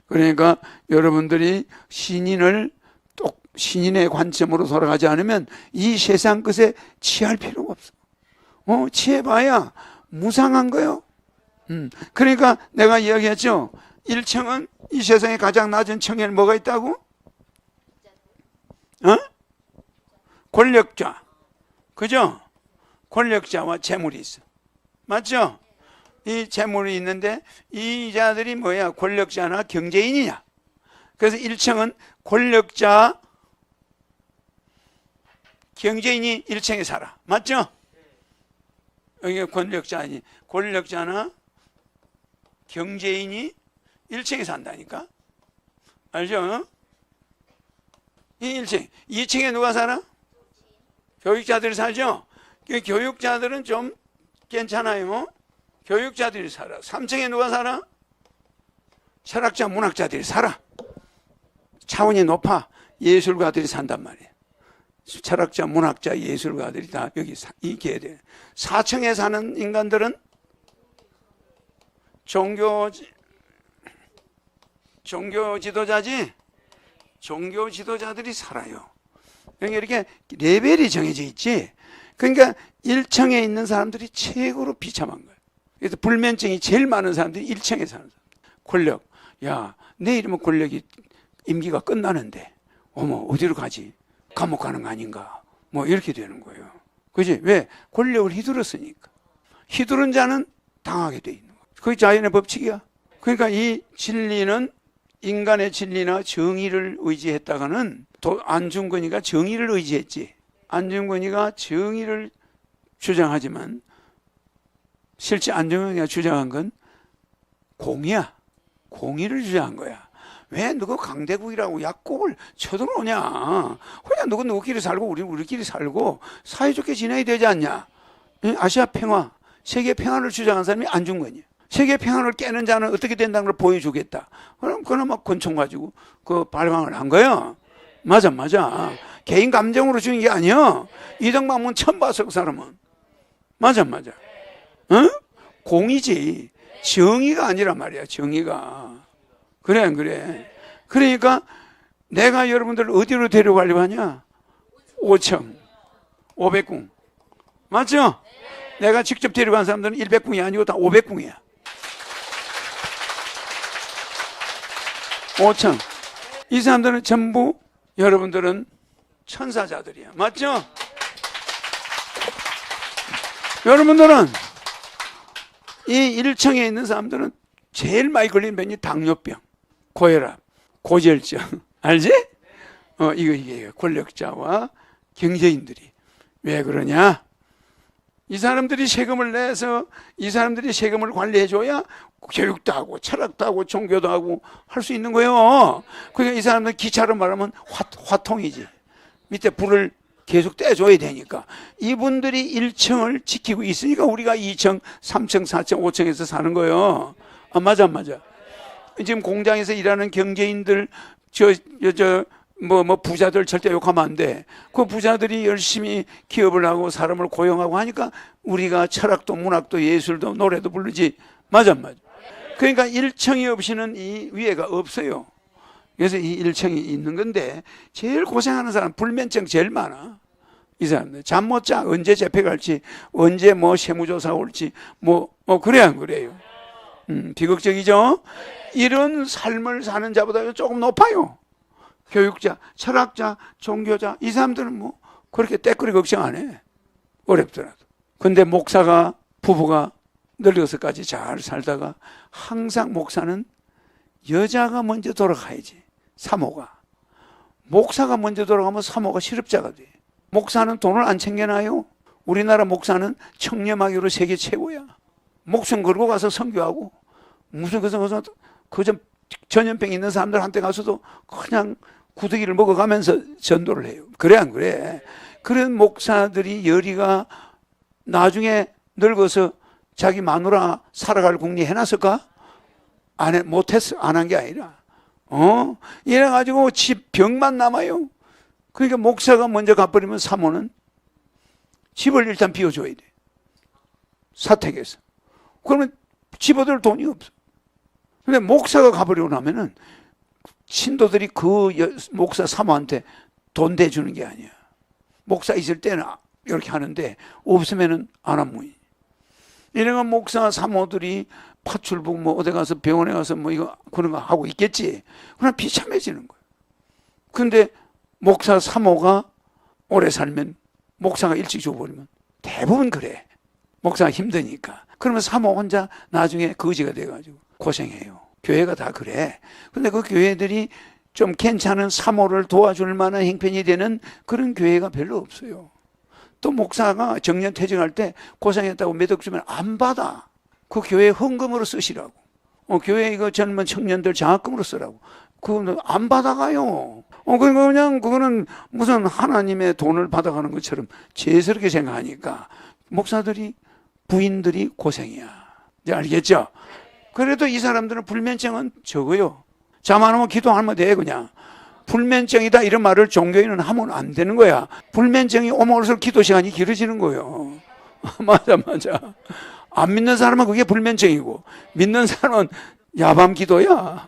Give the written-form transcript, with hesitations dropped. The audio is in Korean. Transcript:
그러니까 여러분들이 신인의 관점으로 돌아가지 않으면 이 세상 것에 취할 필요가 없어. 취해봐야 무상한 거요. 그러니까 내가 이야기했죠. 1층은 이 세상에 가장 낮은 층에는 뭐가 있다고? 권력자. 그죠? 권력자와 재물이 있어. 맞죠? 이 재물이 있는데 이 자들이 뭐야? 권력자나 경제인이냐? 그래서 1층은 권력자, 경제인이 1층에 살아. 맞죠? 여기 권력자나 경제인이 1층에 산다니까? 알죠? 이 1층. 2층에 누가 살아? 교육자들이 살죠? 교육자들은 좀 괜찮아요. 교육자들이 살아. 3층에 누가 살아? 철학자, 문학자들이 살아. 차원이 높아. 예술가들이 산단 말이에요. 철학자, 문학자, 예술가들이 다 여기 있게 돼. 4층에 사는 인간들은 종교 지도자지? 종교 지도자들이 살아요. 그러니까 이렇게 레벨이 정해져 있지. 그러니까 1층에 있는 사람들이 최고로 비참한 거예요. 그래서 불면증이 제일 많은 사람들이 1층에 사는 사람. 권력. 야, 내일이면 권력이 임기가 끝나는데, 어디로 가지? 감옥 가는 거 아닌가? 뭐 이렇게 되는 거예요. 그지? 왜? 권력을 휘둘렀으니까. 휘두른 자는 당하게 돼 있는 거예요. 그게 자연의 법칙이야. 그러니까 이 진리는 인간의 진리나 정의를 의지했다가는 안중근이가 정의를 의지했지. 안중근이가 정의를 주장하지만 실제 안중근이가 주장한 건 공의야. 공의를 주장한 거야. 왜 누구 강대국이라고 약국을 쳐들어오냐. 그냥 누구끼리 살고 우리끼리 살고 사이좋게 지내야 되지 않냐. 아시아 평화, 세계 평화를 주장한 사람이 안중근이야. 세계 평화를 깨는 자는 어떻게 된다는 걸 보여주겠다. 그럼 그나마 권총 가지고 발광을 한 거야. 맞아. 개인 감정으로 주는 게 아니야. 이등방문 처음 봤어, 그 사람은. 맞아. 응? 공이지. 정의가 아니란 말이야, 정의가. 그래. 그러니까 내가 여러분들을 어디로 데려가려고 하냐? 5층, 500궁. 맞죠? 내가 직접 데려간 사람들은 100궁이 아니고 다 500궁이야. 5층. 이 사람들은 전부 여러분들은 천사자들이야. 맞죠? 여러분들은 이 1층에 있는 사람들은 제일 많이 걸리는 병이 당뇨병, 고혈압, 고지혈증. 알지? 이게 권력자와 경제인들이. 왜 그러냐? 이 사람들이 세금을 내서 이 사람들이 세금을 관리해줘야 교육도 하고 철학도 하고 종교도 하고 할 수 있는 거예요. 그러니까 이 사람들은 기차로 말하면 화통이지. 밑에 불을 계속 떼줘야 되니까. 이분들이 1층을 지키고 있으니까 우리가 2층, 3층, 4층, 5층에서 사는 거예요. 맞아. 지금 공장에서 일하는 경제인들, 부자들 절대 욕하면 안 돼. 그 부자들이 열심히 기업을 하고 사람을 고용하고 하니까 우리가 철학도 문학도 예술도 노래도 부르지. 맞아. 그러니까 1층이 없이는 이 위에가 없어요. 그래서 이 1층이 있는 건데 제일 고생하는 사람 불면증 제일 많아. 이 사람들 잠 못 자. 언제 재패 갈지, 언제 세무조사 올지 그래 안 그래요? 비극적이죠? 이런 삶을 사는 자보다 조금 높아요. 교육자, 철학자, 종교자, 이 사람들은 그렇게 때거리 걱정 안 해. 어렵더라도. 근데 부부가 늙어서까지 잘 살다가 항상 목사는 여자가 먼저 돌아가야지. 사모가. 목사가 먼저 돌아가면 사모가 실업자가 돼. 목사는 돈을 안 챙겨놔요. 우리나라 목사는 청렴하기로 세계 최고야. 목숨 걸고 가서 선교하고 무슨 그저 전염병 있는 사람들한테 가서도 그냥 구더기를 먹어가면서 전도를 해요. 그래 안 그래? 그런 목사들이 열이가 나중에 늙어서 자기 마누라 살아갈 궁리 해놨을까? 못했어. 안 한 게 아니라. 이래가지고 집 벽만 남아요. 그러니까 목사가 먼저 가버리면 사모는 집을 일단 비워줘야 돼. 사택에서. 그러면 집어들 돈이 없어. 근데 목사가 가버리고 나면은 신도들이 그 목사 사모한테 돈 대주는 게 아니야. 목사 있을 때는 이렇게 하는데 없으면은 안 한무이. 이래가 목사 사모들이 파출부 뭐 어디 가서 병원에 가서 뭐 이거 그런 거 하고 있겠지. 그러나 비참해지는 거야. 근데 목사 사모가 오래 살면 목사가 일찍 죽어버리면 대부분 그래. 목사가 힘드니까. 그러면 사모 혼자 나중에 거지가 돼가지고 고생해요. 교회가 다 그래. 근데 그 교회들이 좀 괜찮은 사모를 도와줄 만한 형편이 되는 그런 교회가 별로 없어요. 또 목사가 정년 퇴직할 때 고생했다고 몇 억 주면 안 받아. 그 교회 헌금으로 쓰시라고. 교회 이거 젊은 청년들 장학금으로 쓰라고. 그거 안 받아가요. 그냥 그거는 무슨 하나님의 돈을 받아가는 것처럼 죄스럽게 생각하니까 목사들이 부인들이 고생이야. 이제 알겠죠? 그래도 이 사람들은 불면증은 적어요. 잠 안 오면 기도하면 돼 그냥. 불면증이다 이런 말을 종교인은 하면 안 되는 거야. 불면증이 오면 올수록 기도 시간이 길어지는 거예요. 맞아. 안 믿는 사람은 그게 불면증이고 믿는 사람은 야밤 기도야.